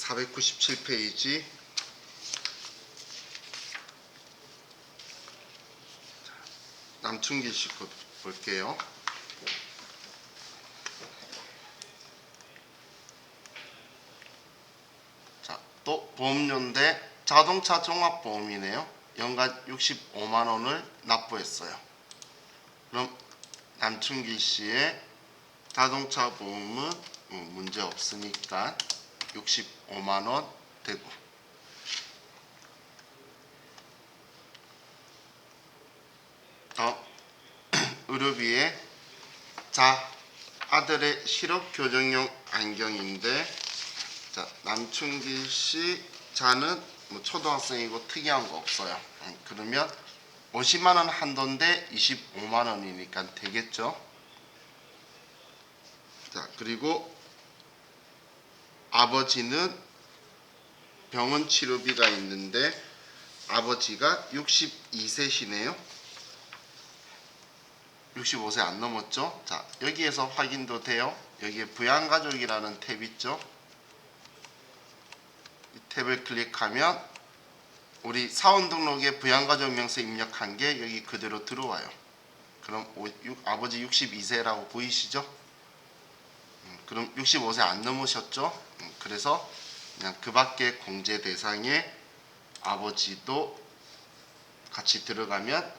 497페이지. 남충길 씨 거 볼게요. 자, 또 보험료인데 자동차 종합보험이네요. 연간 65만 원을 납부했어요. 그럼 남충길 씨의 자동차 보험은 문제 없으니까 65만 원 되고, 의료비에 아들의 실업 교정용 안경인데, 자, 남충길 씨 자는 초등학생이고 특이한 거 없어요. 그러면 50만 원 한도인데 25만 원이니까 되겠죠. 자, 그리고 아버지는 병원 치료비가 있는데 아버지가 62세시네요. 65세 안 넘었죠? 자, 여기에서 확인도 돼요. 여기에 부양가족이라는 탭 있죠? 이 탭을 클릭하면 우리 사원 등록에 부양가족 명세 입력한 게 여기 그대로 들어와요. 그럼 아버지 62세라고 보이시죠? 그럼 65세 안 넘으셨죠? 그래서 그냥 그 밖에 공제 대상에 아버지도 같이 들어가면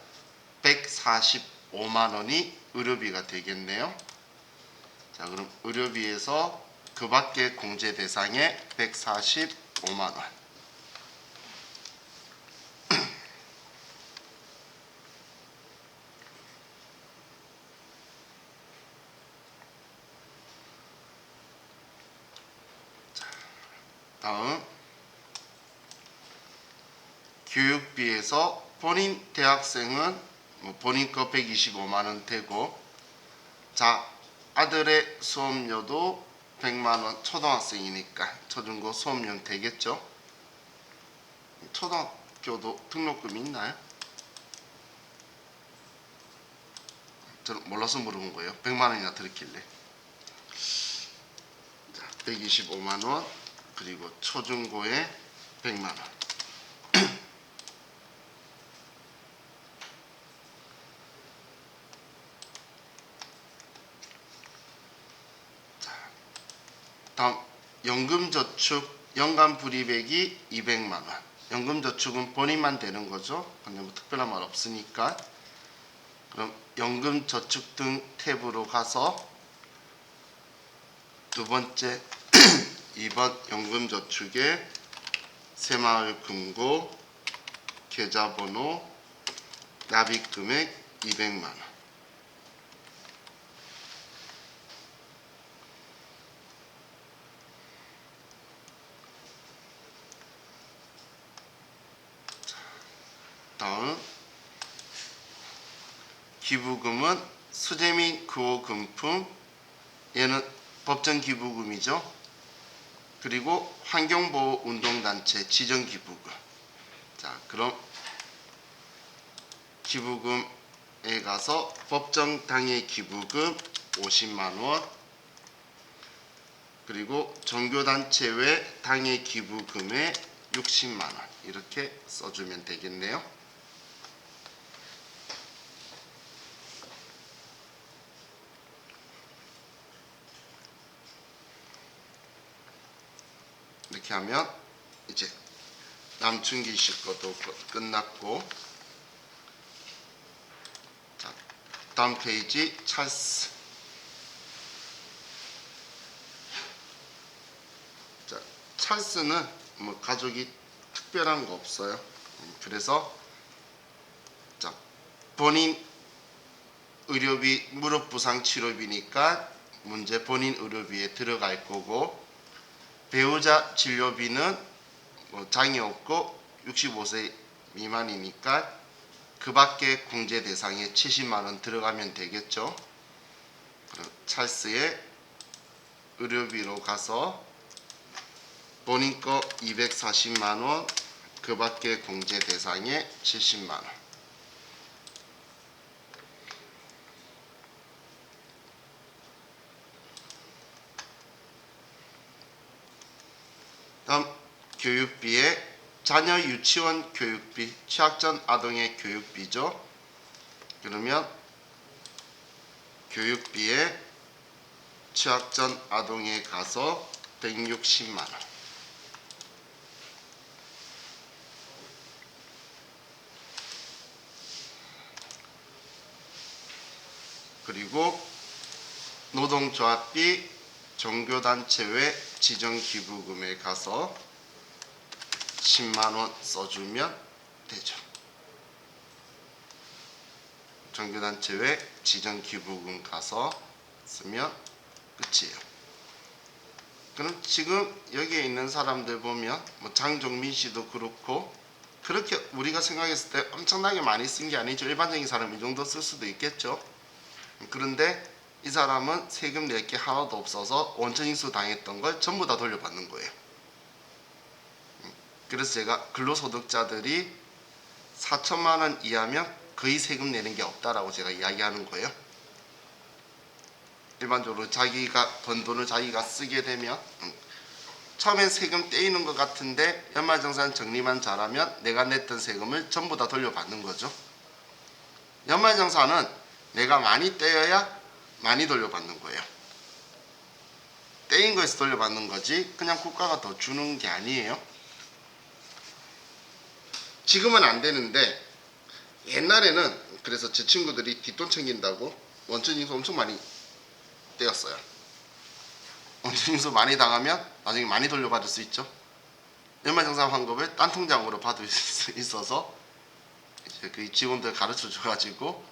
145만 원이 의료비가 되겠네요. 자, 그럼 의료비에서 그 밖에 공제 대상에 145만 원. 다음, 교육비에서 본인 대학생은 본인 거 125만 원 되고, 자, 아들의 수업료도 100만 원, 초등학생이니까 초중고 수업료는 되겠죠. 초등학교도 등록금이 있나요? 저는 몰라서 물어본 거예요. 100만 원이나 들었길래. 자, 125만 원, 그리고 초중고에 100만 원. 다음, 연금저축 연간 불이백이 200만 원. 연금저축은 본인만 되는 거죠. 근데 뭐 특별한 말 없으니까. 그럼 연금저축 등 탭으로 가서 두 번째 2번 연금저축에 새마을금고, 계좌번호, 납입금액 200만 원. 다음, 기부금은 수재 및 구호금품, 얘는 법정 기부금이죠. 그리고 환경보호운동단체 지정기부금. 자, 그럼 기부금에 가서 법정 당해 기부금 50만 원, 그리고 종교단체 외 당해 기부금에 60만 원 이렇게 써주면 되겠네요. 이렇게 하면 이제 남충길 씨 것도 끝났고, 자, 다음 페이지 찰스. 자, 찰스는 뭐 가족이 특별한 거 없어요. 그래서 자, 본인 의료비 무릎 부상 치료비니까 문제 본인 의료비에 들어갈 거고, 배우자 진료비는 뭐 장이 없고 65세 미만이니까 그 밖에 공제 대상에 70만 원 들어가면 되겠죠. 찰스의 의료비로 가서 본인 거 240만 원, 그 밖에 공제 대상에 70만 원. 다음 교육비에 자녀 유치원 교육비, 취학전 아동의 교육비죠. 그러면 교육비에 취학전 아동에 가서 160만 원. 그리고 노동조합비 종교단체 외 지정기부금에 가서 10만원 써주면 되죠. 종교단체 외 지정기부금 가서 쓰면 끝이에요. 그럼 지금 여기에 있는 사람들 보면 뭐 장종민 씨도 그렇고 그렇게 우리가 생각했을 때 엄청나게 많이 쓴 게 아니죠. 일반적인 사람 이 정도 쓸 수도 있겠죠. 그런데 이 사람은 세금 낼 게 하나도 없어서 원천징수 당했던 걸 전부 다 돌려받는 거예요. 그래서 제가 근로소득자들이 4천만 원 이하면 거의 세금 내는 게 없다라고 제가 이야기하는 거예요. 일반적으로 자기가 번 돈을 자기가 쓰게 되면 처음엔 세금 떼이는 것 같은데 연말정산 정리만 잘하면 내가 냈던 세금을 전부 다 돌려받는 거죠. 연말정산은 내가 많이 떼어야 많이 돌려받는 거예요. 떼인 거에서 돌려받는 거지 그냥 국가가 더 주는 게 아니에요. 지금은 안 되는데 옛날에는 그래서 제 친구들이 뒷돈 챙긴다고 원천징수 엄청 많이 떼었어요. 원천징수 많이 당하면 나중에 많이 돌려받을 수 있죠. 연말정산 환급을 딴 통장으로 받을 수 있어서 이제 그 직원들 가르쳐 줘가지고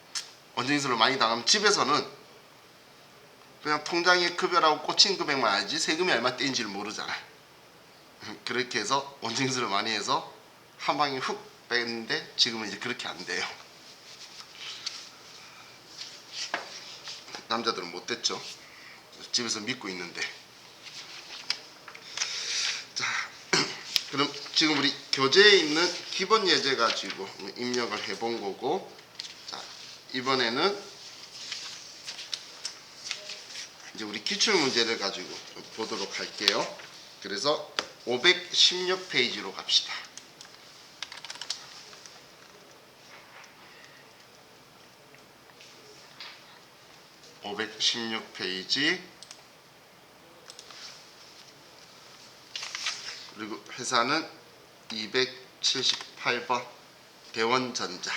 원천징수를 많이 당하면 집에서는 그냥 통장에 급여라고 꽂힌 금액만 알지 세금이 얼마 떼인지를 모르잖아요. 그렇게 해서 원천징수를 많이 해서 한 방에 훅 뺐는데 지금은 이제 그렇게 안 돼요. 남자들은 못 됐죠. 집에서 믿고 있는데. 자, 그럼 지금 우리 교재에 있는 기본 예제 가지고 입력을 해본 거고, 자, 이번에는 이제 우리 기출 문제를 가지고 보도록 할게요. 그래서 516페이지로 갑시다. 516페이지 그리고 회사는 278번 대원전자.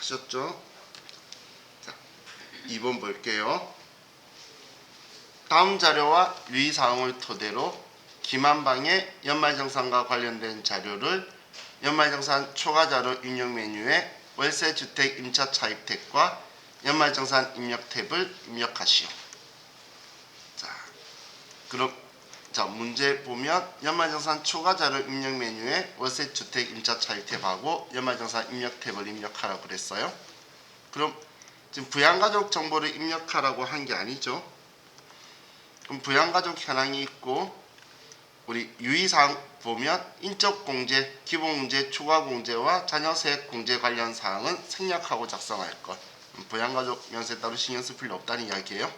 하셨죠? 자, 2번 볼게요. 다음 자료와 유의사항을 토대로 김한방의 연말정산과 관련된 자료를 연말정산 초과자료 입력 메뉴에 월세주택 임차 차입 탭과 연말정산 입력 탭을 입력하시오. 자, 그럼 문제 보면 연말정산 초과자료 입력 메뉴에 월세주택 임차 차입 탭하고 연말정산 입력 탭을 입력하라고 그랬어요. 그럼 지금 부양가족 정보를 입력하라고 한 게 아니죠. 그럼 부양가족 현황이 있고 우리 유의사항 보면 인적공제, 기본공제, 추가공제와 자녀세액공제 관련 사항은 생략하고 작성할 것. 부양가족 명세에 따로 신경 쓸 필요 없다는 이야기예요.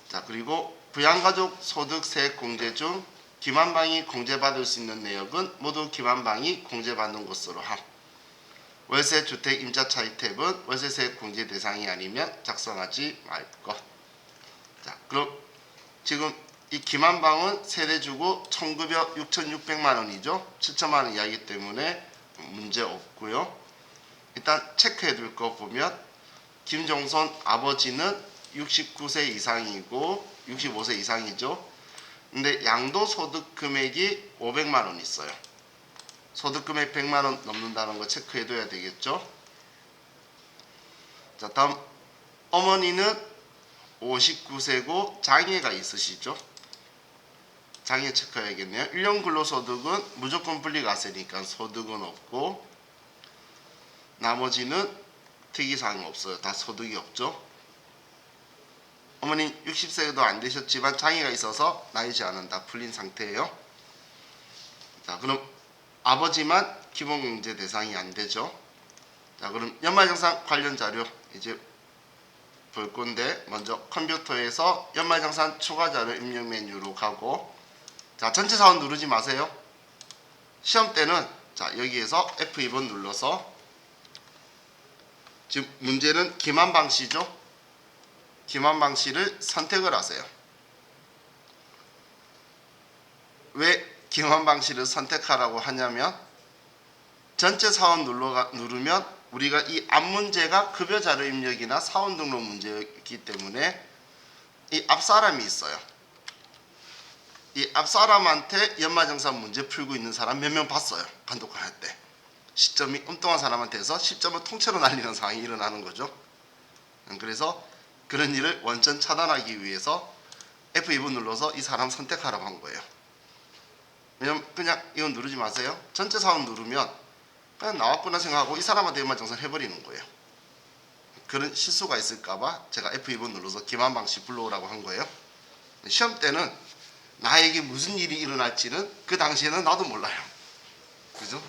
자, 그리고 부양가족 소득세액 공제 중 김한방이 공제받을 수 있는 내역은 모두 김한방이 공제받는 것으로 함. 월세주택 임차 차입 탭은 월세세액 공제 대상이 아니면 작성하지 말 것. 자, 그럼 지금 이 김한방은 세대주고 청급여 6,600만 원이죠. 7천만 원 이하이기 때문에 문제 없고요. 일단 체크해 둘 거 보면 김종선 아버지는 69세 이상이고 65세 이상이죠. 근데 양도소득 금액이 500만 원 있어요. 소득 금액 100만 원 넘는다는 거 체크해 둬야 되겠죠. 자, 다음 어머니는 59세고 장애가 있으시죠. 장애 체크해야겠네요. 1년 근로소득은 무조건 분리과세니까 소득은 없고 나머지는 특이사항이 없어요. 다 소득이 없죠. 어머니 60세도 안 되셨지만 장애가 있어서 나이 제한은 다 풀린 상태예요. 자, 그럼 아버지만 기본공제 대상이 안 되죠. 자, 그럼 연말정산 관련 자료 이제 볼 건데, 먼저 컴퓨터에서 연말정산 추가 자료 입력 메뉴로 가고, 자, 전체 사원 누르지 마세요. 시험 때는 자, 여기에서 F2번 눌러서, 지금 문제는 기만 방시죠. 기만 방시를 선택을 하세요. 왜 기만 방시를 선택하라고 하냐면, 전체 사원 누르면 우리가 이 앞 문제가 급여 자료 입력이나 사원 등록 문제였기 때문에 이 앞 사람이 있어요. 이 앞 사람한테 연말정산 문제 풀고 있는 사람 몇 명 봤어요. 간독관 할 때. 시점이 엉뚱한 사람한테서 시점을 통째로 날리는 상황이 일어나는 거죠. 그래서 그런 일을 원천 차단하기 위해서 F2번 눌러서 이 사람 선택하라고 한 거예요. 왜냐면 그냥 이건 누르지 마세요. 전체 사원 누르면 그냥 나왔구나 생각하고 이 사람한테 연말정산 해버리는 거예요. 그런 실수가 있을까봐 제가 F2번 눌러서 기만 방식 불러오라고 한 거예요. 시험 때는 나에게 무슨 일이 일어날지는 그 당시에는 나도 몰라요. 그죠?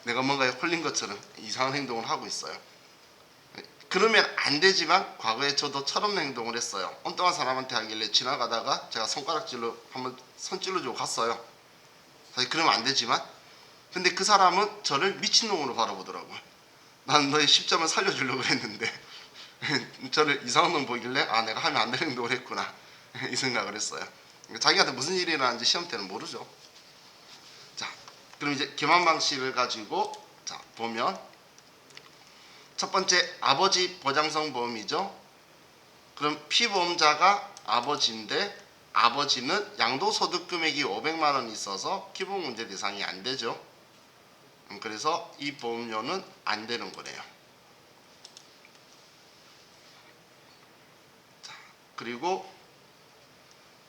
내가 뭔가에 홀린 것처럼 이상한 행동을 하고 있어요. 그러면 안 되지만 과거에 저도 처럼 행동을 했어요. 엉뚱한 사람한테 하길래 지나가다가 제가 손가락질로 한번 손질러 주고 갔어요. 사실 그러면 안 되지만, 근데 그 사람은 저를 미친놈으로 바라보더라고요. 난 너의 10점을 살려주려고 했는데 저를 이상한 놈 보길래 아, 내가 하면 안 되는 행동을 했구나 이 생각을 했어요. 자기한테 무슨 일이 일어나는지 시험 때는 모르죠. 자, 그럼 이제 기만 방식을 가지고 자 보면, 첫 번째 아버지 보장성 보험이죠. 그럼 피보험자가 아버지인데 아버지는 양도소득 금액이 500만 원 있어서 기본공제 대상이 안 되죠. 그래서 이 보험료는 안 되는 거네요. 자, 그리고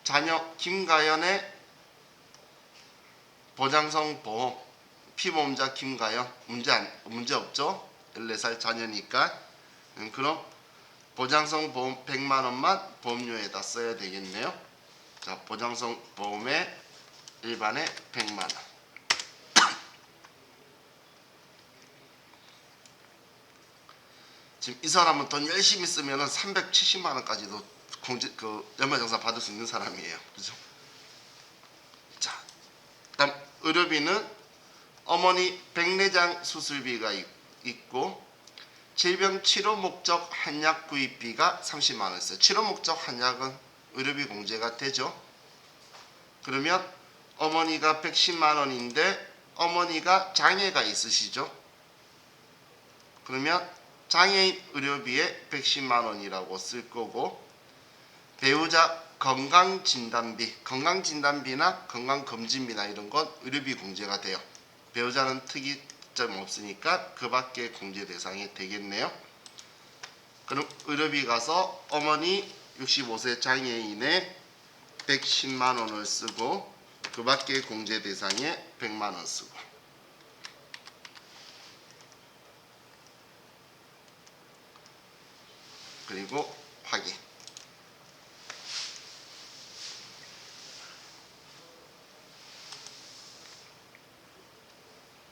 자녀 김가연의 보장성 보험, 피보험자 김가연 문제 없죠. 14살 자녀니까. 그럼 보장성 보험 100만 원만 보험료에다 써야 되겠네요. 자, 보장성 보험에 일반에 100만 원. 지금 이 사람은 돈 열심히 쓰면은 370만 원까지도 연말정산 받을 수 있는 사람이에요. 그죠? 자, 그다음 의료비는 어머니 백내장 수술비가 있고 질병 치료 목적 한약 구입비가 30만 원 있어요. 치료 목적 한약은 의료비 공제가 되죠. 그러면 어머니가 110만 원인데 어머니가 장애가 있으시죠. 그러면 장애인 의료비에 110만 원이라고 쓸 거고, 배우자 건강진단비나 건강검진비나 이런 건 의료비 공제가 돼요. 배우자는 특이점 없으니까 그 밖에 공제 대상이 되겠네요. 그럼 의료비 가서 어머니 65세 장애인에 110만 원을 쓰고 그 밖에 공제 대상에 100만 원 쓰고, 그리고 확인.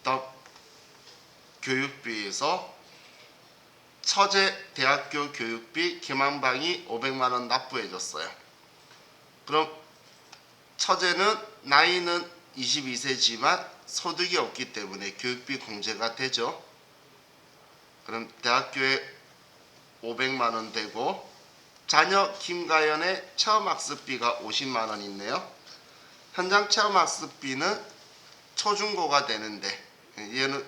다음 교육비에서 처제 대학교 교육비 기만방이 500만 원 납부해 줬어요. 그럼 처제는 나이는 22세지만 소득이 없기 때문에 교육비 공제가 되죠. 그럼 대학교에 500만 원 되고, 자녀 김가연의 체험학습비가 50만 원 있네요. 현장 체험학습비는 초중고가 되는데 얘는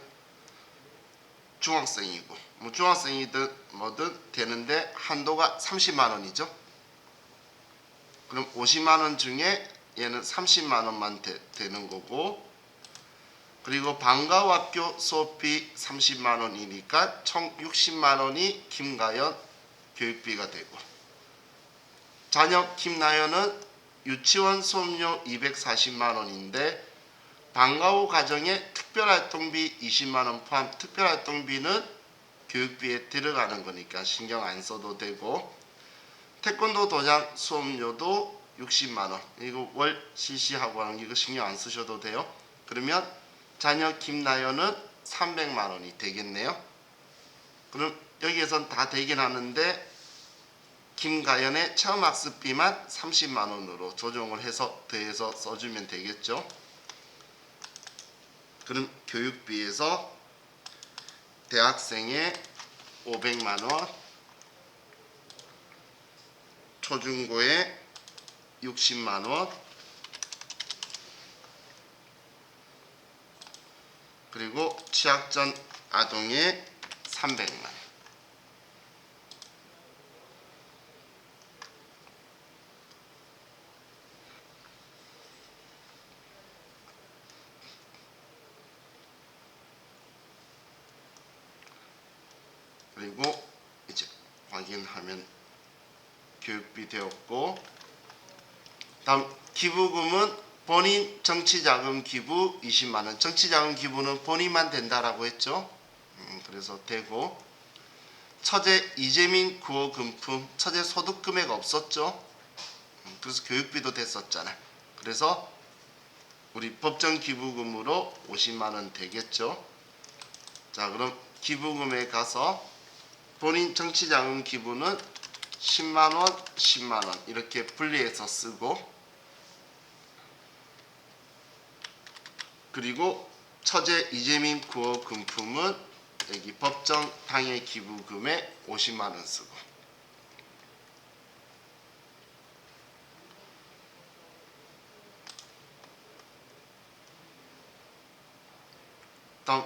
중학생이고 뭐 중학생이든 뭐든 되는데 한도가 30만 원이죠. 그럼 50만 원 중에 얘는 30만 원만 되는 거고, 그리고 방과후 학교 수업비 30만 원이니까 총 60만 원이 김가연 교육비가 되고, 자녀 김나연은 유치원 수업료 240만 원인데 방과후 가정에 특별활동비 20만 원 포함, 특별활동비는 교육비에 들어가는 거니까 신경 안 써도 되고, 태권도 도장 수업료도 60만 원. 이거 월 CC하고 하는 이거 신경 안 쓰셔도 돼요. 그러면 자녀 김나연은 300만 원이 되겠네요. 그럼 여기에선 다 되긴 하는데 김가연의 체험 학습비만 30만 원으로 조정을 해서 더해서 써주면 되겠죠. 그럼 교육비에서 대학생의 500만 원, 초중고의 60만 원, 그리고 취약전 아동의 300만 원. 그리고 이제 확인하면 교육비 되었고, 다음 기부금은 본인 정치자금 기부 20만 원. 정치자금 기부는 본인만 된다라고 했죠. 그래서 되고, 처제 이재민 구호 금품, 처제 소득 금액 없었죠. 그래서 교육비도 됐었잖아. 그래서 우리 법정 기부금으로 50만 원 되겠죠. 자, 그럼 기부금에 가서 본인 정치자금 기부는 10만 원, 10만 원 이렇게 분리해서 쓰고, 그리고 처제 이재민 구호 금품은 여기 법정 당해 기부금에 50만 원 쓰고, 다음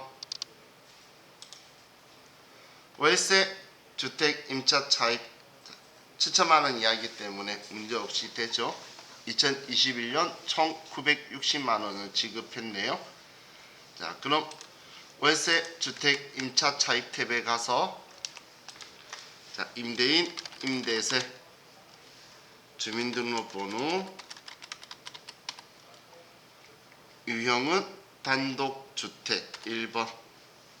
월세 주택 임차 차익 7천만 원 이하이기 때문에 문제 없이 되죠. 2021년 총 960만 원을 지급했네요. 자, 그럼 월세 주택 임차 차익 탭에 가서 자, 임대인 임대세 주민등록번호 유형은 단독주택 1번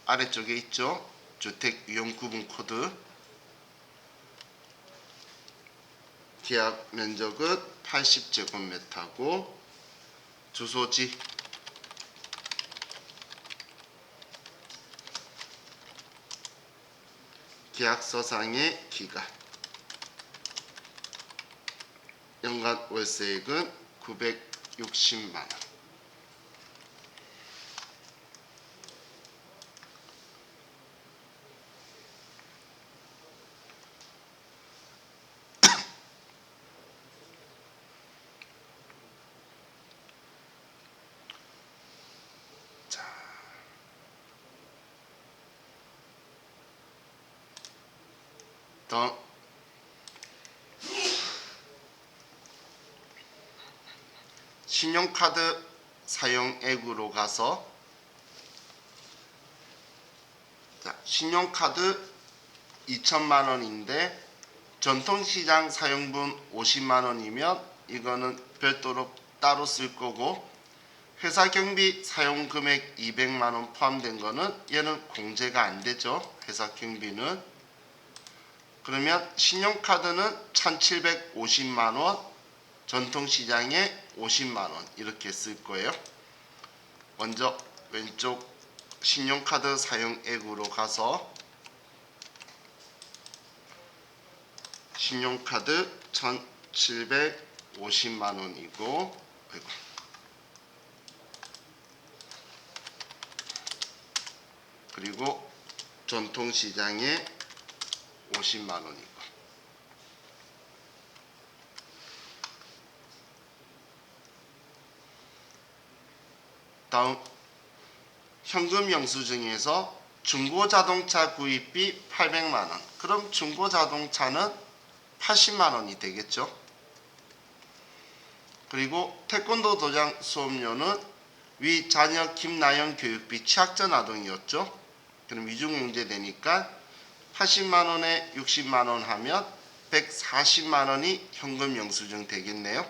아래쪽에 있죠. 주택 유형 구분 코드, 계약 면적은 80제곱미터고 주소지 계약서상의 기간, 연간 월세액은 960만 원. 더 신용카드 사용액으로 가서 자, 신용카드 2천만 원인데 전통시장 사용분 50만 원이면 이거는 별도로 따로 쓸 거고, 회사 경비 사용 금액 200만 원 포함된 거는 얘는 공제가 안 되죠. 회사 경비는. 그러면 신용카드는 1750만 원, 전통시장에 50만 원 이렇게 쓸 거예요. 먼저 왼쪽 신용카드 사용액으로 가서 신용카드 1750만 원이고, 그리고 전통시장에 50만 원이고, 다음 현금 영수증에서 중고자동차 구입비 800만 원. 그럼 중고자동차는 80만 원이 되겠죠. 그리고 태권도 도장 수업료는 위 자녀 김나연 교육비 취약전 아동이었죠. 그럼 위중용제 되니까 80만 원에 60만 원 하면 140만 원이 현금 영수증 되겠네요.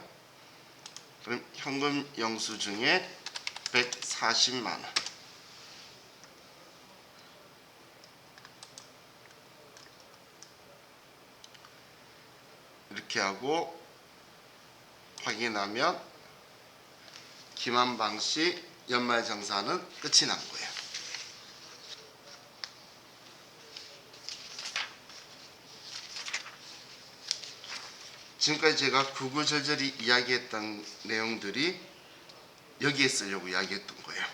그럼 현금 영수증에 140만 원. 이렇게 하고 확인하면 김한방씨 연말정산은 끝이 난 거예요. 지금까지 제가 구구절절히 이야기했던 내용들이 여기에 쓰려고 이야기했던 거예요.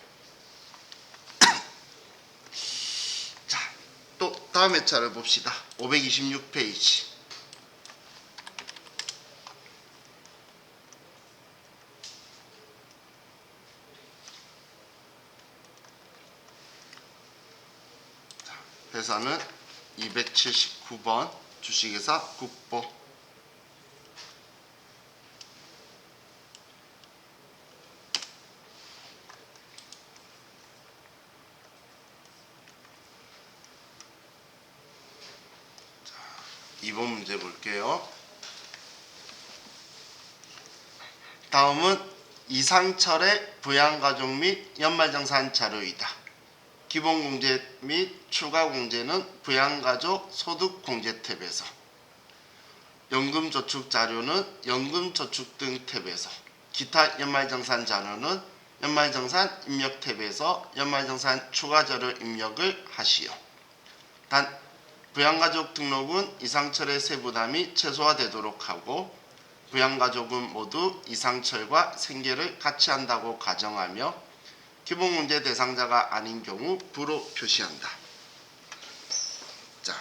자, 또 다음 회차를 봅시다. 526페이지. 회사는 279번 주식회사 국보. 자, 2번 문제 볼게요. 다음은 이상철의 부양가족 및 연말정산 자료이다. 기본공제 및 추가공제는 부양가족 소득공제 탭에서, 연금저축 자료는 연금저축 등 탭에서, 기타 연말정산 자료는 연말정산 입력 탭에서 연말정산 추가자료 입력을 하시오. 단 부양가족 등록은 이상철의 세부담이 최소화되도록 하고 부양가족은 모두 이상철과 생계를 같이 한다고 가정하며 기본공제 대상자가 아닌 경우 부로 표시한다. 자,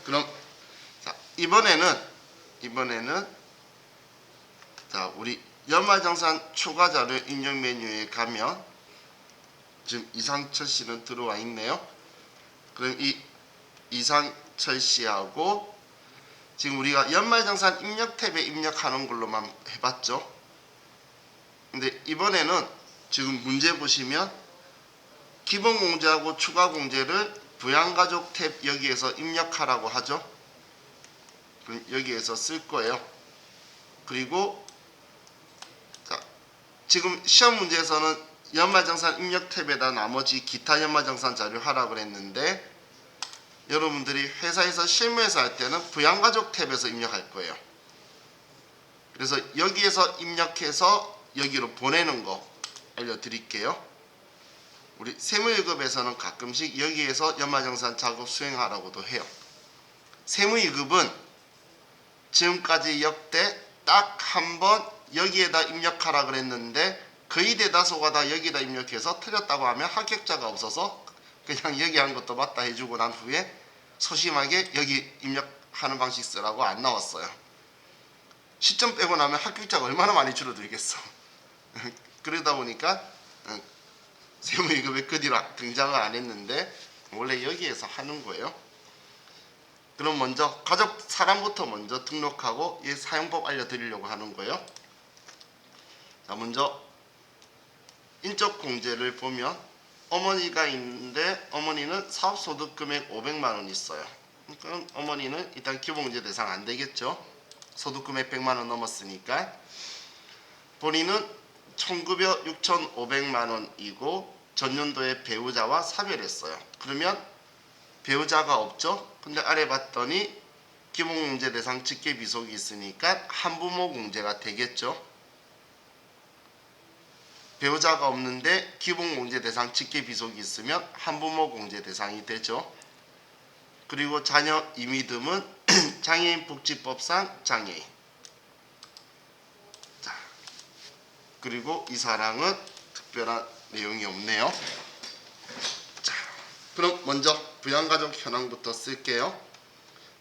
그럼 자, 이번에는 자, 우리 연말정산 추가자료 입력 메뉴에 가면 지금 이상철 씨는 들어와 있네요. 그럼 이 이상철 씨하고 지금 우리가 연말정산 입력 탭에 입력하는 걸로만 해봤죠. 근데 이번에는 지금 문제 보시면 기본공제하고 추가공제를 부양가족 탭 여기에서 입력하라고 하죠. 그럼 여기에서 쓸 거예요. 그리고 자, 지금 시험 문제에서는 연말정산 입력 탭에다 나머지 기타 연말정산 자료 하라고 그랬는데 여러분들이 회사에서 실무에서 할 때는 부양가족 탭에서 입력할 거예요. 그래서 여기에서 입력해서 여기로 보내는 거 알려드릴게요. 우리 세무일급에서는 가끔씩 여기에서 연말정산 작업 수행하라고도 해요. 세무일급은 지금까지 역대 딱 한 번 여기에다 입력하라 그랬는데 거의 대다수가 다 여기다 입력해서 틀렸다고 하면 합격자가 없어서 그냥 여기 한 것도 맞다 해주고 난 후에 소심하게 여기 입력하는 방식 쓰라고 안 나왔어요. 시점 빼고 나면 합격자가 얼마나 많이 줄어들겠어. 그러다 보니까 세무일급에 그 뒤로 등장을 안 했는데 원래 여기에서 하는 거예요. 그럼 먼저 가족 사람부터 먼저 등록하고 이 사용법 알려드리려고 하는 거예요. 자, 먼저 인적 공제를 보면 어머니가 있는데 어머니는 사업소득금액 500만 원 있어요. 그럼 어머니는 일단 기본공제 대상 안 되겠죠. 소득금액 100만 원 넘었으니까. 본인은 총급여 6,500만 원이고 전년도에 배우자와 사별했어요. 그러면 배우자가 없죠. 근데 아래 봤더니 기본공제 대상 직계비속이 있으니까 한부모 공제가 되겠죠. 배우자가 없는데 기본공제 대상 직계비속이 있으면 한부모 공제 대상이 되죠. 그리고 자녀 임의듬은 장애인 복지법상 장애인. 자, 그리고 이 사랑은 특별한 내용이 없네요. 자, 그럼 먼저 부양가족 현황부터 쓸게요.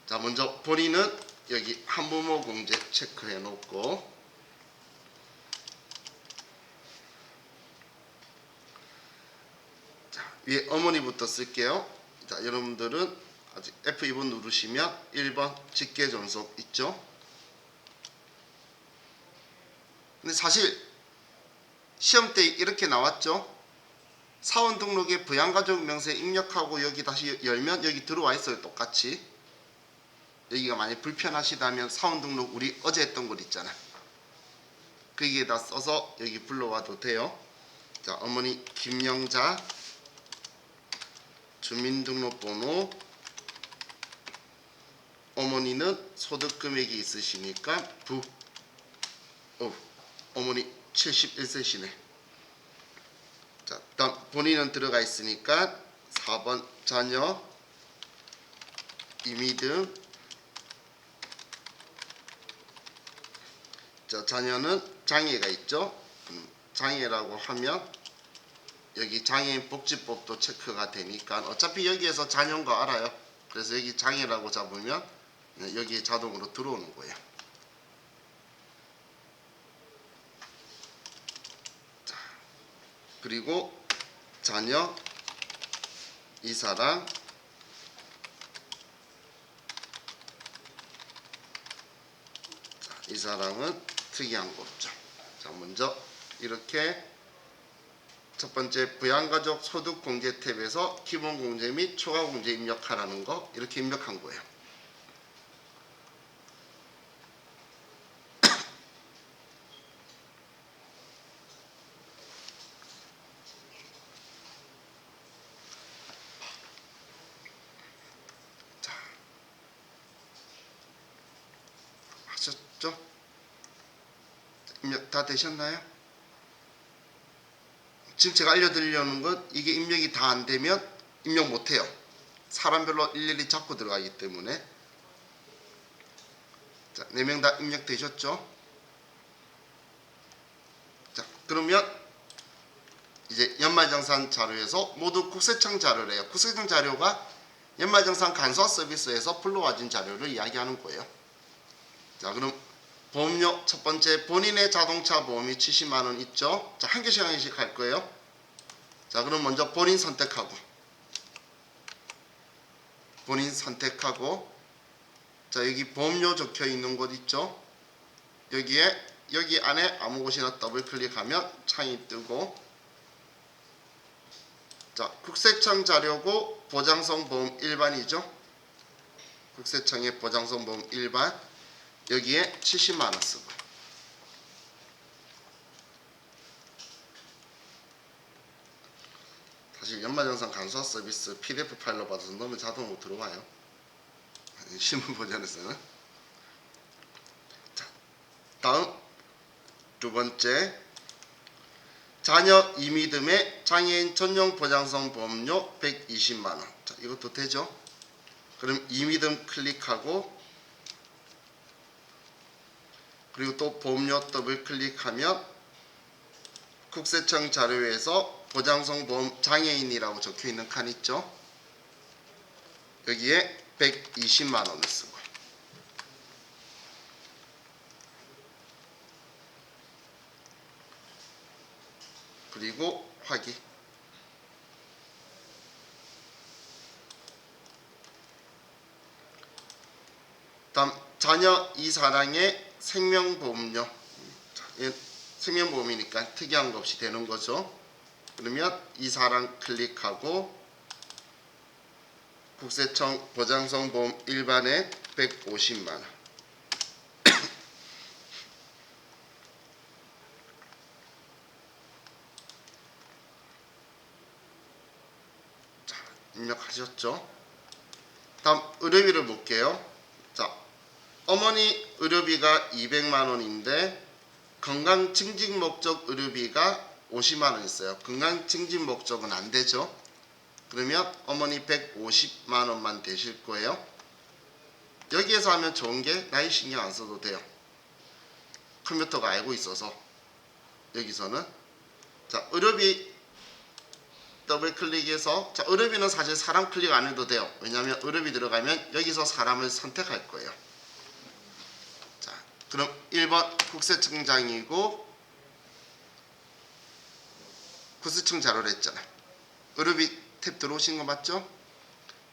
자, 먼저 본인은 여기 한부모 공제 체크해 놓고, 자, 위에 어머니부터 쓸게요. 자, 여러분들은 아직 F2번 누르시면 1번 직계 존속 있죠. 근데 사실 시험 때 이렇게 나왔죠. 사원 등록에 부양가족 명세 입력하고 여기 다시 열면 여기 들어와 있어요. 똑같이. 여기가 만약 불편하시다면 사원 등록 우리 어제 했던 것 있잖아. 거기에다 써서 여기 불러와도 돼요. 자, 어머니 김영자, 주민등록번호 어머니는 소득 금액이 있으시니까 어머니 71세시네. 자, 다음 본인은 들어가 있으니까 4번 자녀 임의등. 자, 자녀는 장애가 있죠. 장애라고 하면 여기 장애인 복지법도 체크가 되니까 어차피 여기에서 자녀인 거 알아요. 그래서 여기 장애라고 잡으면 여기에 자동으로 들어오는 거예요. 자, 그리고 자녀 이사랑 이 사람은 특이한 거 없죠. 자, 먼저 이렇게 첫 번째 부양가족 소득공제 탭에서 기본공제 및 초과공제 입력하라는 거 이렇게 입력한 거예요. 자, 하셨죠? 입력 다 되셨나요? 지금 제가 알려드리려는 건 이게 입력이 다 안 되면 입력 못해요. 사람별로 일일이 잡고 들어가기 때문에. 자, 4명 다 입력되셨죠? 자, 그러면 이제 연말정산 자료에서 모두 국세청 자료래요. 국세청 자료가 연말정산 간소화 서비스에서 불러와준 자료를 이야기하는 거예요. 자, 그럼 보험료 첫 번째 본인의 자동차 보험이 70만 원 있죠. 자, 한 개씩 한 개씩 할 거예요. 자, 그럼 먼저 본인 선택하고 자, 여기 보험료 적혀 있는 곳 있죠. 여기 안에 아무 곳이나 더블 클릭하면 창이 뜨고, 자, 국세청 자료고 보장성 보험 일반이죠. 국세청의 보장성 보험 일반, 여기에 70만 원 쓰고, 사실 연말정산 간소화 서비스 PDF 파일로 받아서 넣으면 자동으로 들어와요. 신문 버전에서는. 자, 다음 두 번째 자녀 임의듬의 장애인 전용 보장성 보험료 120만 원. 자, 이것도 되죠? 그럼 임의듬 클릭하고, 그리고 또 보험료 더블 클릭하면 국세청 자료에서 보장성 보험 장애인이라고 적혀 있는 칸 있죠? 여기에 120만 원을 쓰고, 그리고 확인. 다음 자녀 이사랑의 생명보험료. 생명보험이니까 특이한 거 없이 되는 거죠. 그러면 이사랑 클릭하고 국세청 보장성 보험 일반에 150만 원. 자, 입력하셨죠? 다음 의료비를 볼게요. 자, 어머니 의료비가 200만 원인데 건강 증진 목적 의료비가 50만 원 있어요. 건강 증진 목적은 안 되죠. 그러면 어머니 150만 원만 되실 거예요. 여기에서 하면 좋은 게 나이 신경 안 써도 돼요. 컴퓨터가 알고 있어서. 여기서는 자, 의료비 더블 클릭해서, 자, 의료비는 사실 사람 클릭 안 해도 돼요. 왜냐하면 의료비 들어가면 여기서 사람을 선택할 거예요. 자, 그럼 1번 국세청장이고 국세청 자료를 했잖아. 의료비 탭 들어오신 거 맞죠?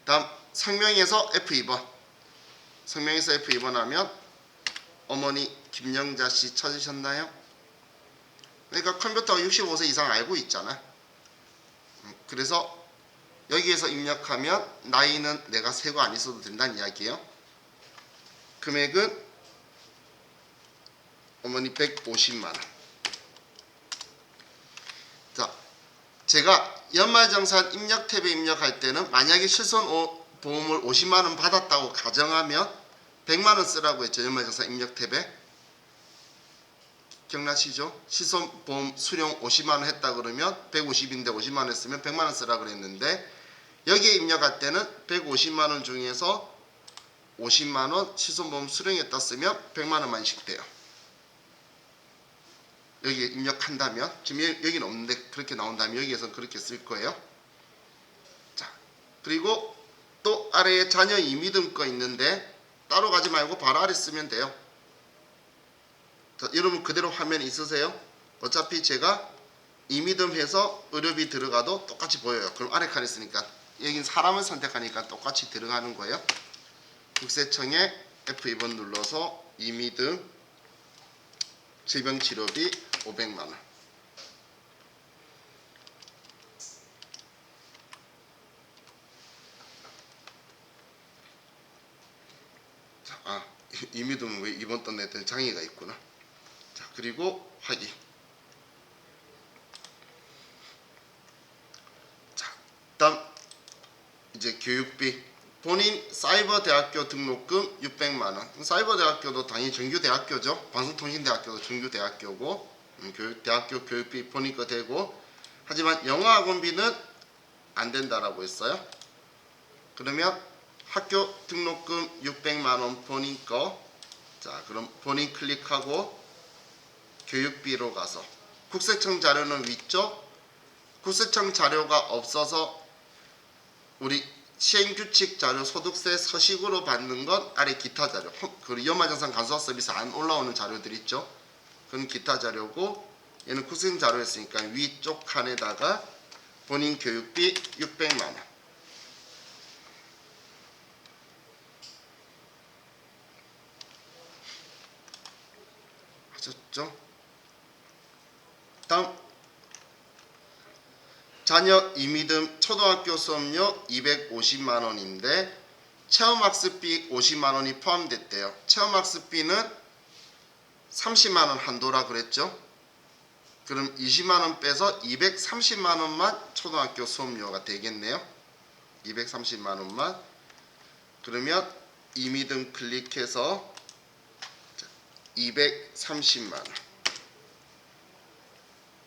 다음 성명에서 F2번. 성명에서 F2번 하면 어머니 김영자 씨 찾으셨나요? 그러니까 컴퓨터가 65세 이상 알고 있잖아. 그래서 여기에서 입력하면 나이는 내가 세고 안 있어도 된다는 이야기예요. 금액은 어머니 150만 원. 자, 제가 연말정산 입력 탭에 입력할 때는 만약에 실손 보험을 50만 원 받았다고 가정하면 100만 원 쓰라고 했죠. 연말정산 입력 탭에. 기억나시죠? 시손보험 수령 50만 원 했다 그러면 150인데 50만 원 했으면 100만 원 쓰라고 그랬는데 여기에 입력할 때는 150만 원 중에서 50만 원 시손보험 수령했다 쓰면 100만 원만씩 돼요. 여기에 입력한다면 지금 여기는 없는데 그렇게 나온다면 여기에서는 그렇게 쓸 거예요. 자, 그리고 또 아래에 자녀 이미등 거 있는데 따로 가지 말고 바로 아래 쓰면 돼요. 자, 여러분 그대로 화면 있으세요? 어차피 제가 이미등 해서 의료비 들어가도 똑같이 보여요. 그럼 아래 칸에 있으니까 여긴 사람을 선택하니까 똑같이 들어가는 거예요. 국세청에 F2번 눌러서 이미등 질병치료비 500만 원. 자, 이미등은 왜 이번 던 냈더니 장애가 있구나. 자, 그리고 확인. 자, 다음 이제 교육비. 본인 사이버 대학교 등록금 600만 원. 사이버 대학교도 당연히 정규 대학교죠. 방송통신대학교도 정규 대학교고 대학교 교육비 본인 거 되고 하지만 영어학원비는 안 된다라고 했어요. 그러면 학교 등록금 600만 원 본인 거. 자, 그럼 본인 클릭하고 교육비로 가서 국세청 자료는 위쪽. 국세청 자료가 없어서 우리 시행규칙 자료 소득세 서식으로 받는 건 아래 기타 자료. 그리고 연말정산 간소화 서비스 안 올라오는 자료들 있죠. 그건 기타 자료고 얘는 국세청 자료였으니까 위쪽 칸에다가 본인 교육비 600만 원. 하셨죠? 다음 자녀 이미등 초등학교 수업료 250만 원인데 체험학습비 50만 원이 포함됐대요. 체험학습비는 30만 원 한도라 그랬죠. 그럼 20만 원 빼서 230만 원만 초등학교 수업료가 되겠네요. 230만 원만. 그러면 이미등 클릭해서 230만 원.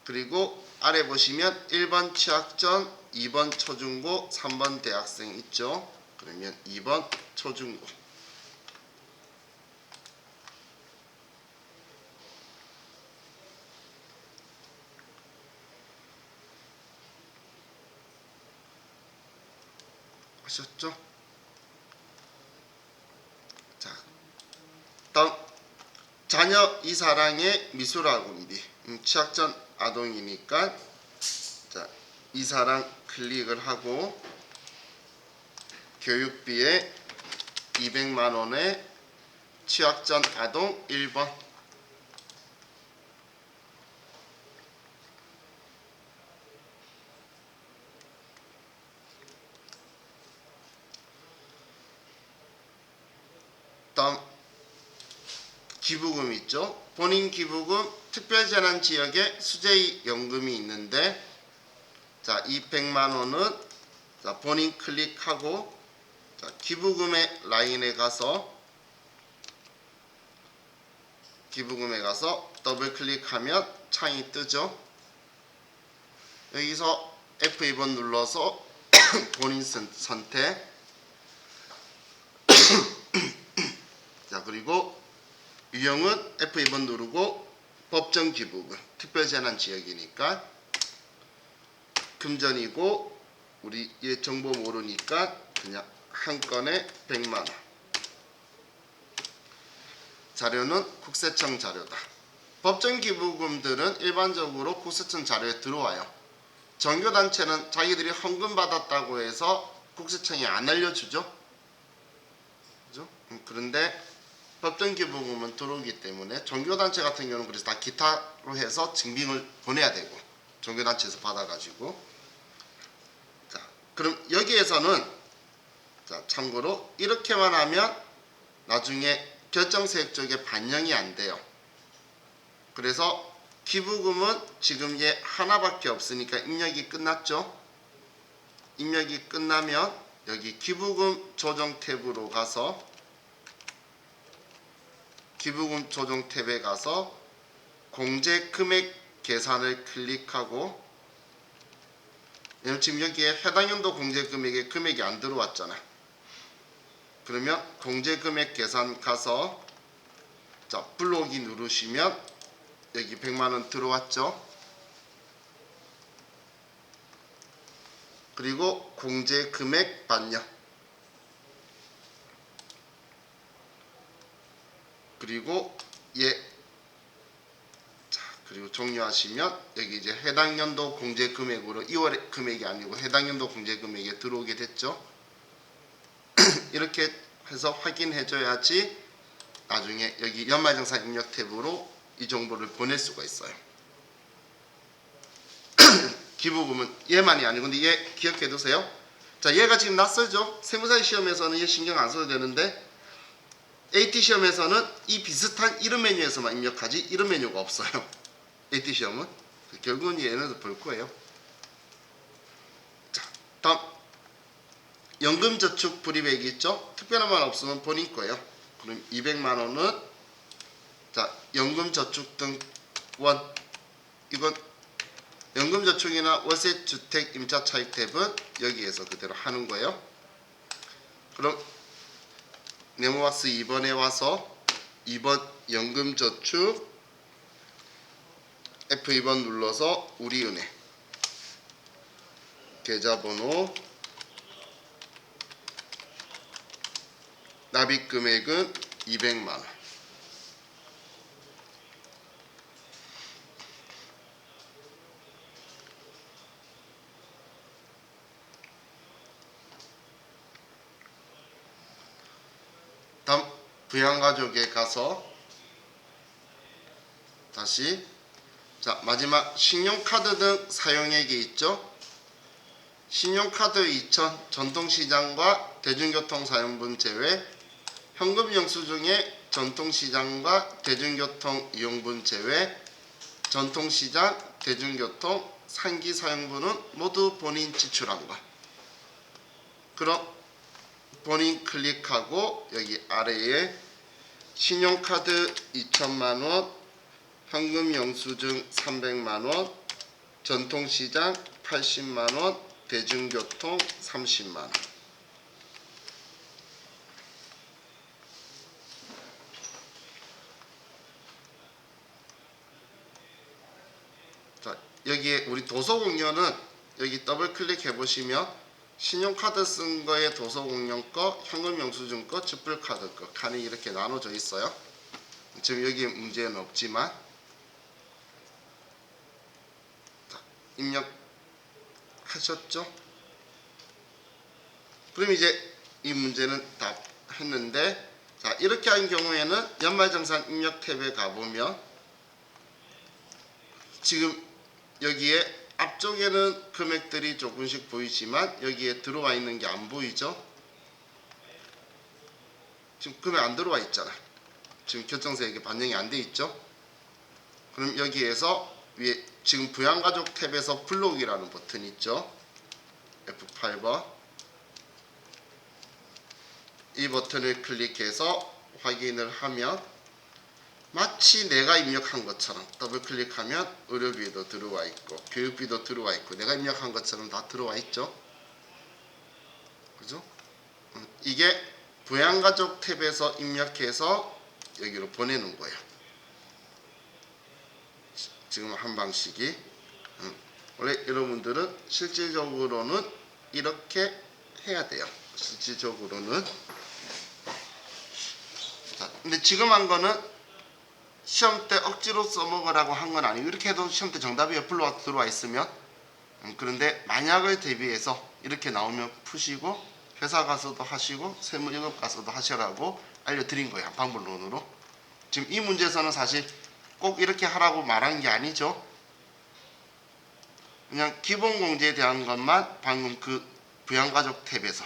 그리고 아래 보시면 1번 취학전, 2번 초중고, 3번 대학생 있죠. 그러면 2번 초중고. 하셨죠? 자, 다음 자녀 이사랑의 미술학원비. 취학전 아동이니까 자, 이사랑 클릭을 하고 교육비에 200만 원에 취학전 아동 1번. 다음 기부금 있죠. 본인 기부금 특별재난지역에 수재연금이 있는데 자, 이 100만 원은 자, 본인 클릭하고 자, 기부금의 라인에 가서 더블 클릭하면 창이 뜨죠. 여기서 F2번 눌러서 본인 선택. 자, 그리고 유형은 F2번 누르고 법정 기부금 특별재난지역이니까 금전이고 우리 얘 정보 모르니까 그냥 한 건에 100만 원. 자료는 국세청 자료다. 법정 기부금들은 일반적으로 국세청 자료에 들어와요. 정교단체는 자기들이 헌금 받았다고 해서 국세청에 안 알려주죠. 그죠? 그런데 법정 기부금은 들어오기 때문에 종교단체 같은 경우는 그래서 다 기타로 해서 증빙을 보내야 되고 종교단체에서 받아가지고 자, 그럼 여기에서는 자, 참고로 이렇게만 하면 나중에 결정세액 쪽에 반영이 안 돼요. 그래서 기부금은 지금 얘 하나밖에 없으니까 입력이 끝났죠. 입력이 끝나면 여기 기부금 조정 탭으로 가서 기부금 조정 탭에 가서 공제 금액 계산을 클릭하고, 왜냐면 지금 여기에 해당 연도 공제 금액에 금액이 안 들어왔잖아. 그러면 공제 금액 계산 가서 자 불러오기 누르시면 여기 100만원 들어왔죠. 그리고 공제 금액 반영, 그리고 그리고 종료하시면 여기 이제 해당 연도 공제 금액으로 2월 금액이 아니고 해당 연도 공제 금액에 들어오게 됐죠. 이렇게 해서 확인해 줘야지 나중에 여기 연말정산 입력 탭으로 이 정보를 보낼 수가 있어요. 기부금은 얘만이 아니고, 근데 얘 기억해 두세요. 자, 얘가 지금 낯설죠. 세무사 시험에서는 얘 신경 안 써도 되는데 AT 시험에서는 이 비슷한 이름 메뉴에서만 입력하지 이름 메뉴가 없어요. AT 시험은 결국은 얘네도 볼 거예요. 자, 다음 연금저축 불입액이 있죠. 특별한 말 없으면 본인 거예요. 그럼 200만 원은 자 연금저축 등 원, 이건 연금저축이나 월세주택 임차차익 탭은 여기에서 그대로 하는 거예요. 그럼 네모박스 2번에 와서 2번 연금저축 F2번 눌러서 우리은행 계좌번호, 납입금액은 200만원, 다음 부양가족에 가서 다시 자 마지막 신용카드 등 사용액이 있죠. 신용카드 2,000 전통시장과 대중교통 사용분 제외, 현금 영수증의 전통시장과 대중교통 이용분 제외, 전통시장, 대중교통, 상기 사용분은 모두 본인 지출한 거. 그럼 본인 클릭하고 여기 아래에 신용카드 2,000만원, 현금 영수증 300만원, 전통시장 80만원, 대중교통 30만원. 자, 여기에 우리 도서공료는 여기 더블 클릭해 보시면 신용카드 쓴 거에 도서공료 거, 현금 영수증 거, 지불카드 거 칸이 이렇게 나눠져 있어요. 지금 여기에 문제는 없지만 자, 입력하셨죠? 그럼 이제 이 문제는 다 했는데, 자 이렇게 한 경우에는 연말정산 입력 탭에 가보면 지금 여기에 앞쪽에는 금액들이 조금씩 보이지만 여기에 들어와 있는 게 안 보이죠? 지금 금액 안 들어와 있잖아. 지금 결정세액이 반영이 안 돼 있죠? 그럼 여기에서 위에 지금 부양가족 탭에서 블록이라는 버튼이 있죠? F8번. 이 버튼을 클릭해서 확인을 하면 마치 내가 입력한 것처럼 더블 클릭하면 의료비도 들어와 있고 교육비도 들어와 있고 내가 입력한 것처럼 다 들어와 있죠. 그죠? 이게 부양가족 탭에서 입력해서 여기로 보내는 거예요. 지금 한 방식이. 원래 여러분들은 실질적으로는 이렇게 해야 돼요. 실질적으로는. 자, 근데 지금 한 거는 시험 때 억지로 써먹으라고 한 건 아니고 이렇게 해도 시험 때 정답이 옆으로 들어와 있으면 그런데 만약을 대비해서 이렇게 나오면 푸시고 회사 가서도 하시고 세무영업 가서도 하시라고 알려드린 거예요. 방법론으로. 지금 이 문제에서는 사실 꼭 이렇게 하라고 말한 게 아니죠. 그냥 기본 공제에 대한 것만 방금 그 부양가족 탭에서,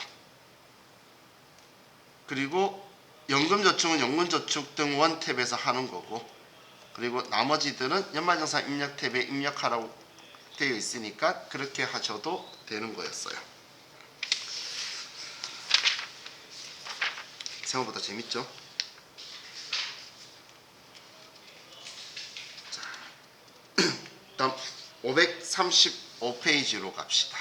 그리고 연금저축은 연금저축 등 원 탭에서 하는 거고, 그리고 나머지들은 연말정산 입력 탭에 입력하라고 되어 있으니까 그렇게 하셔도 되는 거였어요. 생각보다 재밌죠? 다음 535페이지로 갑시다.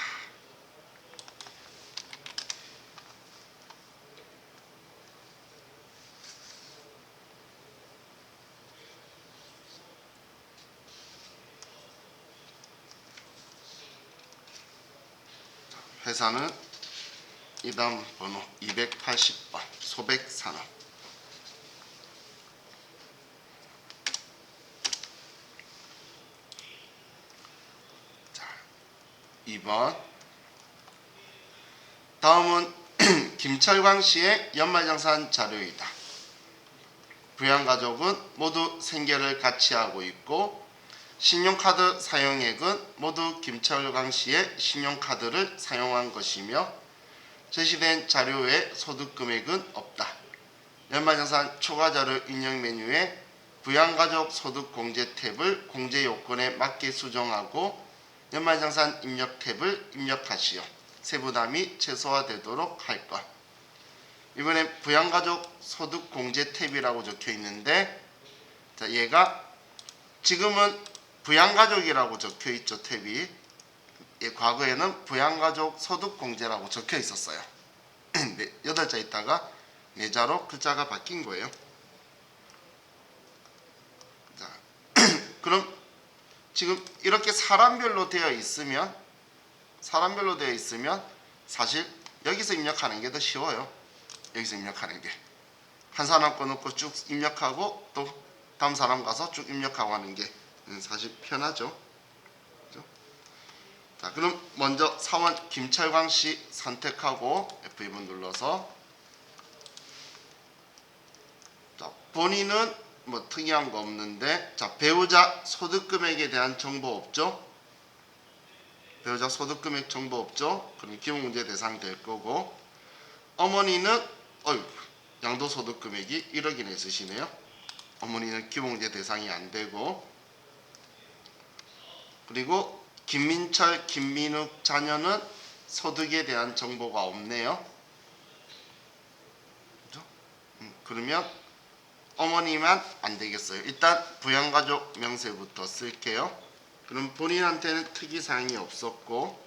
회사는 이 다음 번호 280번 소백산업. 자, 2번. 다음은 김철광 씨의 연말정산 자료이다. 부양가족은 모두 생계를 같이 하고 있고 신용카드 사용액은 모두 김철광 씨의 신용카드를 사용한 것이며 제시된 자료에 소득금액은 없다. 연말정산 초과자료 입력 메뉴에 부양가족 소득공제 탭을 공제요건에 맞게 수정하고 연말정산 입력 탭을 입력하시오. 세부담이 최소화되도록 할 것. 이번에 부양가족 소득공제 탭이라고 적혀 있는데, 자, 얘가 지금은 부양가족이라고 적혀 있죠. 탭이. 과거에는 부양가족 소득공제라고 적혀 있었어요. 8자 있다가 4자로 글자가 바뀐 거예요. 자, 그럼 지금 이렇게 사람별로 되어 있으면 사실 여기서 입력하는 게 더 쉬워요. 여기서 입력하는 게. 한 사람 거 넣고 쭉 입력하고 또 다음 사람 가서 쭉 입력하고 하는 게 사실 편하죠. 그렇죠? 자, 그럼 먼저 사원 김철광 씨 선택하고 F2번 눌러서, 자, 본인은 뭐 특이한 거 없는데, 자, 배우자 소득금액에 대한 정보 없죠? 배우자 소득금액 정보 없죠? 그럼 기본문제 대상 될 거고, 어머니는 양도소득금액이 1억이나 있으시네요. 어머니는 기본문제 대상이 안 되고, 그리고 김민철, 김민욱 자녀는 소득에 대한 정보가 없네요. 그렇죠? 그러면 어머니만 안 되겠어요. 일단 부양가족 명세부터 쓸게요. 그럼 본인한테는 특이사항이 없었고,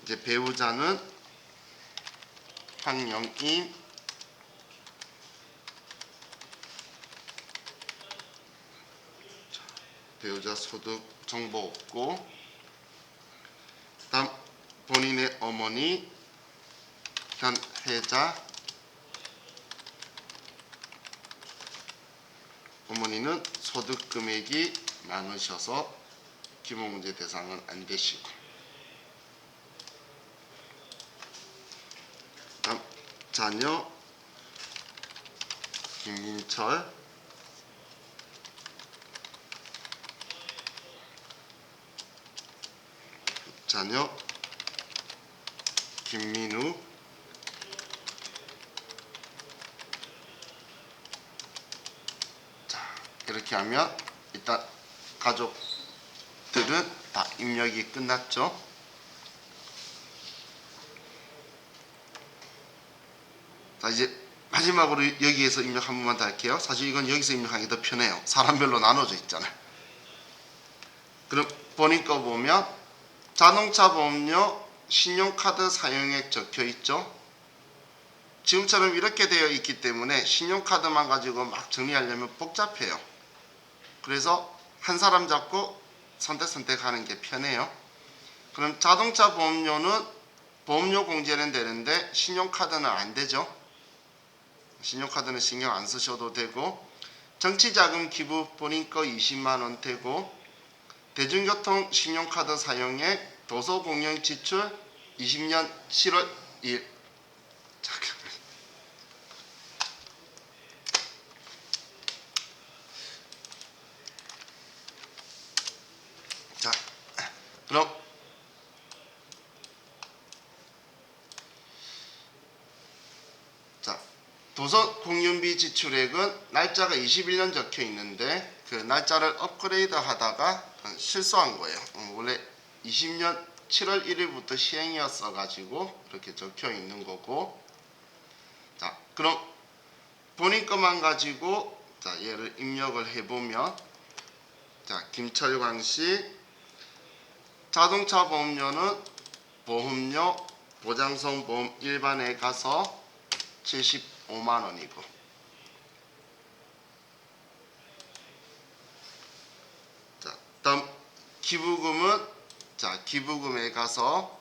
이제 배우자는 황영임, 배우자 소득 정보 없고, 다음 본인의 어머니 현혜자, 어머니는 소득 금액이 많으셔서 기본문제 대상은 안 되시고, 다음 자녀 김민철, 자녀 김민우, 자, 이렇게 하면 일단 가족들은 다 입력이 끝났죠. 자, 이제 마지막으로 여기에서 입력 한 번만 더 할게요. 사실 이건 여기서 입력하기 더 편해요. 사람별로 나눠져 있잖아요. 그럼 본인 거 보면 자동차 보험료 신용카드 사용액 적혀 있죠. 지금처럼 이렇게 되어 있기 때문에 신용카드만 가지고 막 정리하려면 복잡해요. 그래서 한 사람 잡고 선택하는 게 편해요. 그럼 자동차 보험료는 보험료 공제는 되는데 신용카드는 안 되죠. 신용카드는 신경 안 쓰셔도 되고, 정치자금 기부 본인 거 20만 원 되고, 대중교통 신용카드 사용액 도서공연 지출 20년 7월 1일. 잠깐만. 자, 그럼 도서 공연비 지출액은 날짜가 21년 적혀 있는데 그 날짜를 업그레이드 하다가 실수한 거예요. 원래 20년 7월 1일부터 시행이었어 가지고 이렇게 적혀 있는 거고, 자, 그럼 본인 것만 가지고 자, 얘를 입력을 해보면 자, 김철광씨 자동차 보험료는 보험료 보장성 보험 일반에 가서 75만 원이고, 자, 다음 기부금은 자, 기부금에 가서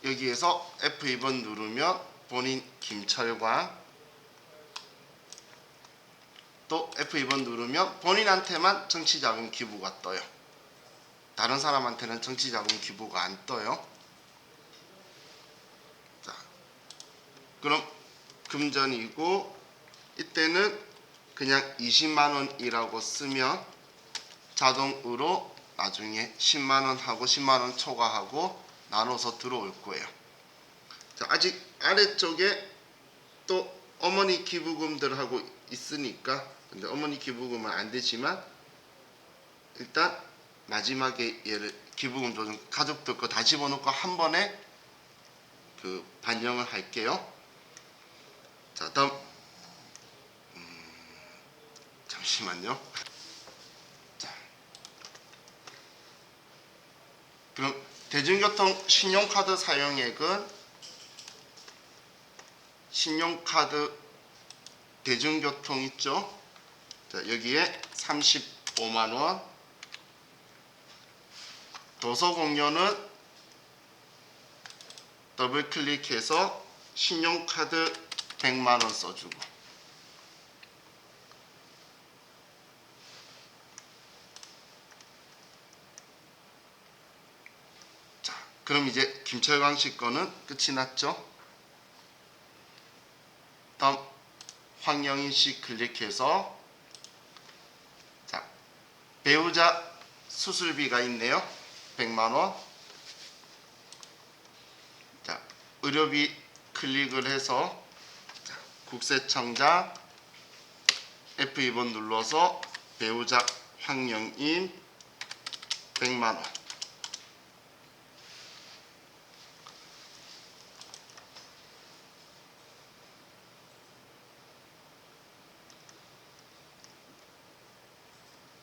여기에서 F2번 누르면 본인 김철광, 또 F2번 누르면 본인한테만 정치자금 기부가 떠요. 다른 사람한테는 정치자금 기부가 안 떠요. 자, 그럼 금전이고, 이때는 그냥 20만원이라고 쓰면 자동으로 나중에 10만원 하고 10만원 초과하고 나눠서 들어올 거예요. 자, 아직 아래쪽에 또 어머니 기부금들하고 있으니까, 근데 어머니 기부금은 안 되지만 일단 마지막에 얘를 기부금 조정 가족들 거 다 집어넣고 한 번에 그 반영을 할게요. 자, 다음 잠시만요. 자, 그럼 대중교통 신용카드 사용액은 신용카드 대중교통 있죠? 자, 여기에 35만원, 도서공료는 더블 클릭해서 신용카드 100만원 써주고, 자, 그럼 이제 김철광 씨 거는 끝이 났죠? 다음 황영인 씨 클릭해서, 자, 배우자 수술비가 있네요. 100만원. 자, 의료비 클릭을 해서, 자, 국세청장 F2번 눌러서 배우자 황영인 100만원.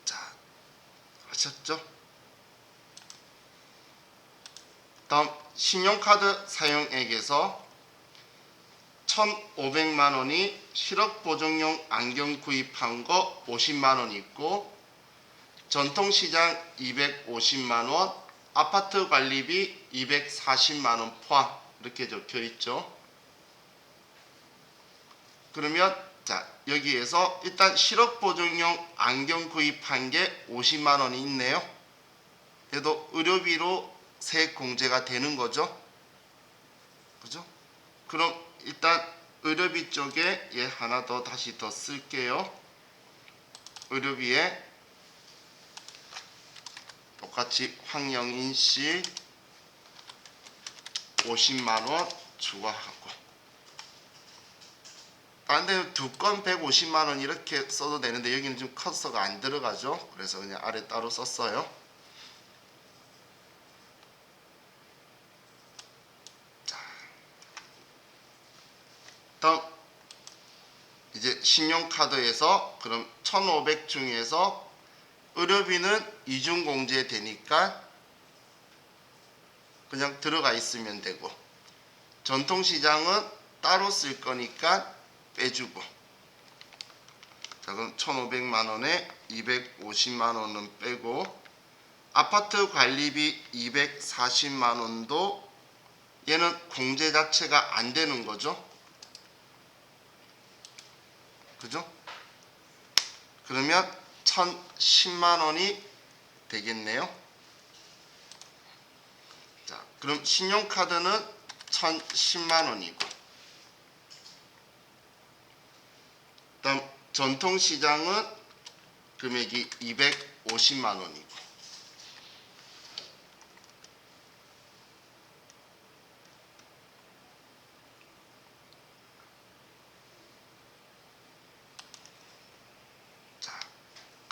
자, 하셨죠? 다음 신용카드 사용액에서 1,500만원이 실업보정용 안경 구입한 거 50만원 있고, 전통시장 250만원, 아파트 관리비 240만원 포함, 이렇게 적혀 있죠. 그러면 자, 여기에서 일단 실업보정용 안경 구입한 게 50만원이 있네요. 그래도 의료비로 세액 공제가 되는 거죠. 그죠? 그럼 일단 의료비 쪽에 얘 하나 더 다시 더 쓸게요. 의료비에 똑같이 황영인 씨 50만원 추가하고, 다른 데는 두 건 150만원 이렇게 써도 되는데 여기는 좀 커서가 안 들어가죠. 그래서 그냥 아래 따로 썼어요. 자, 다음 이제 신용카드에서 그럼 1,500 중에서 의료비는 이중공제 되니까 그냥 들어가 있으면 되고, 전통시장은 따로 쓸 거니까 빼주고, 자, 그럼 1,500만원에 250만원은 빼고, 아파트 관리비 240만원도 얘는 공제 자체가 안 되는 거죠. 그죠? 그러면 1,010만원이 되겠네요. 자, 그럼 신용카드는 1,010만원이고, 다음 전통시장은 금액이 250만원이고,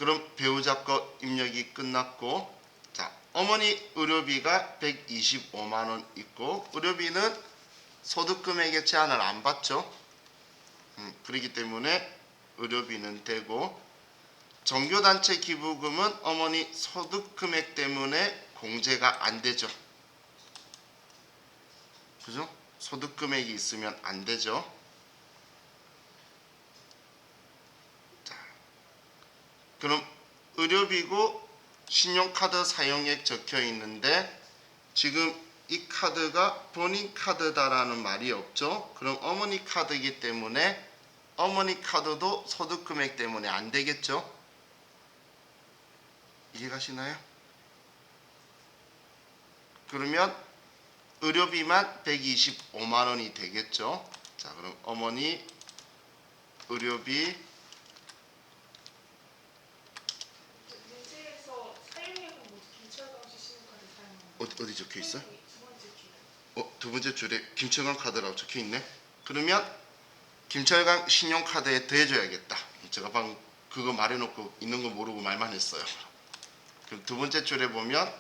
그럼 배우자 거 입력이 끝났고, 자, 어머니 의료비가 125만 원 있고, 의료비는 소득 금액의 제한을 안 받죠. 그렇기 때문에 의료비는 되고, 종교단체 기부금은 어머니 소득 금액 때문에 공제가 안 되죠. 그죠? 소득 금액이 있으면 안 되죠. 자, 그럼 의료비고 신용카드 사용액 적혀 있는데 지금 이 카드가 본인 카드다라는 말이 없죠. 그럼 어머니 카드이기 때문에 어머니 카드도 소득 금액 때문에 안 되겠죠. 이해가시나요? 그러면 의료비만 125만 원이 되겠죠. 자, 그럼 어머니 의료비 문제에서 사용액은 뭐 김철광 씨 신용카드 사용하는 거. 어디 적혀 있어요? 두 번째 줄에. 두 번째 줄에 김철강 카드라고 적혀 있네. 그러면 김철강 신용카드에 더해줘야겠다. 제가 방금 그거 말해놓고 있는 거 모르고 말만 했어요. 그럼 두 번째 줄에 보면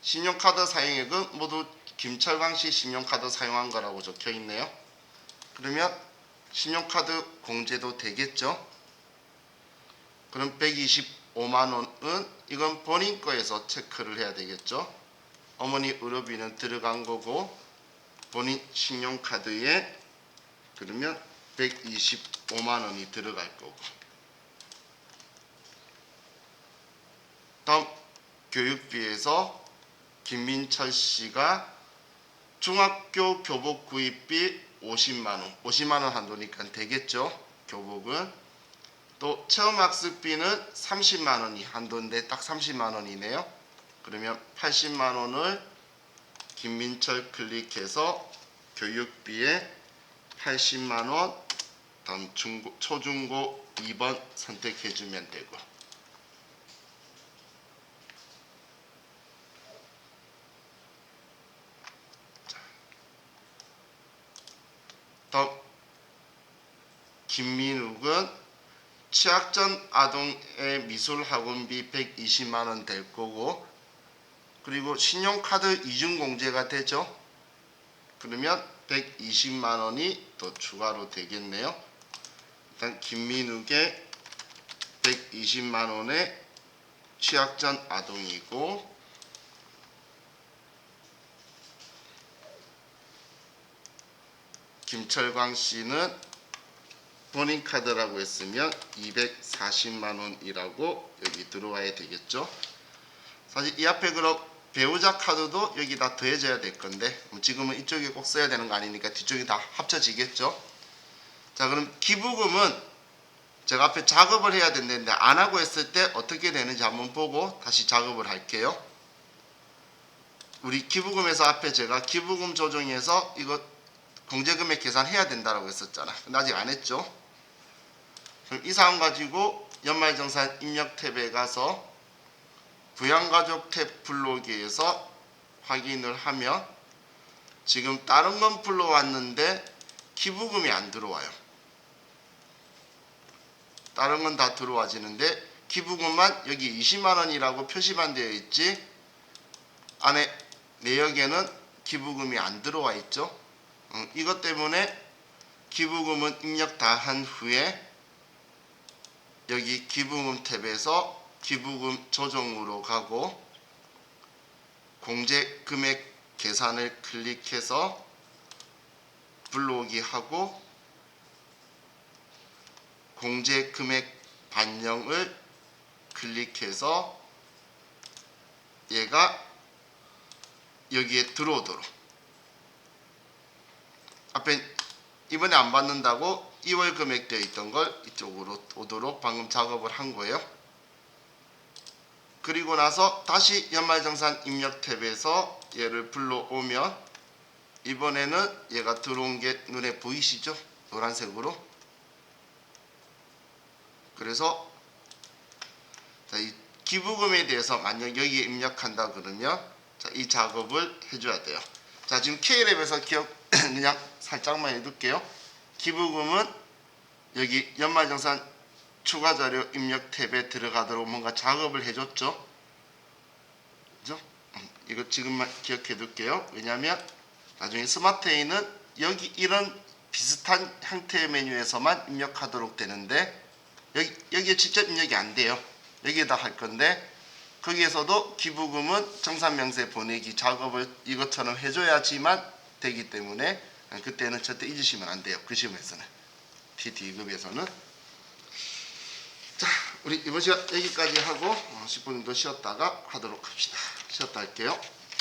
신용카드 사용액은 모두 김철강 씨 신용카드 사용한 거라고 적혀 있네요. 그러면 신용카드 공제도 되겠죠. 그럼 125만 원은 이건 본인 거에서 체크를 해야 되겠죠. 어머니 의료비는 들어간 거고 본인 신용카드에 그러면 125만 원이 들어갈 거고. 다음 교육비에서 김민철 씨가 중학교 교복 구입비 50만 원, 50만 원 한도니까 되겠죠. 교복은 또 체험학습비는 30만 원이 한도인데 딱 30만 원이네요. 그러면 80만 원을 김민철 클릭해서 교육비에 80만 원, 다음 초중고 2번 선택해 주면 되고. 다음 김민욱은 취학전 아동의 미술학원비 120만 원 될 거고, 그리고 신용카드 이중공제가 되죠. 그러면 120만 원이 더 추가로 되겠네요. 일단 김민욱의 120만 원의 취학전 아동이고, 김철광 씨는 본인 카드라고 했으면 240만 원이라고 여기 들어와야 되겠죠. 사실 이 앞에 그럼 배우자 카드도 여기다 더해져야 될 건데 지금은 이쪽에 꼭 써야 되는 거 아니니까 뒤쪽에 다 합쳐지겠죠. 자, 그럼 기부금은 제가 앞에 작업을 해야 되는데 안 하고 했을 때 어떻게 되는지 한번 보고 다시 작업을 할게요. 우리 기부금에서 앞에 제가 기부금 조정해서 이거 공제금액 계산해야 된다고 했었잖아. 근데 아직 안 했죠. 그럼 이 사항 가지고 연말정산 입력 탭에 가서 부양가족 탭 불러오기에서 확인을 하면 지금 다른 건 불러왔는데 기부금이 안 들어와요. 다른 건 다 들어와지는데 기부금만 여기 20만 원이라고 표시만 되어 있지 안에 내역에는 기부금이 안 들어와 있죠. 이것 때문에 기부금은 입력 다 한 후에 여기 기부금 탭에서 기부금 조정으로 가고 공제 금액 계산을 클릭해서 불러오기 하고 공제 금액 반영을 클릭해서 얘가 여기에 들어오도록, 앞에 이번에 안 받는다고 2월 금액 되어 있던 걸 이쪽으로 오도록 방금 작업을 한 거예요. 그리고 나서 다시 연말정산 입력 탭에서 얘를 불러오면 이번에는 얘가 들어온 게 눈에 보이시죠? 노란색으로. 그래서 자, 이 기부금에 대해서 만약 여기에 입력한다 그러면 자, 이 작업을 해줘야 돼요. 자, 지금 K랩에서 기억 그냥 살짝만 해둘게요. 기부금은 여기 연말정산 추가 자료 입력 탭에 들어가도록 뭔가 작업을 해줬죠. 그죠? 이거 지금만 기억해 둘게요. 왜냐하면 나중에 스마트에이는 여기 이런 비슷한 형태의 메뉴에서만 입력하도록 되는데 여기에 직접 입력이 안 돼요. 여기에다 할 건데 거기에서도 기부금은 정산명세 보내기 작업을 이것처럼 해줘야지만 되기 때문에 그때는 절대 잊으시면 안 돼요. 그 시험에서는 T2급에서는. 자, 우리 이번 시간 여기까지 하고 10분 정도 쉬었다가 하도록 합시다. 쉬었다 할게요.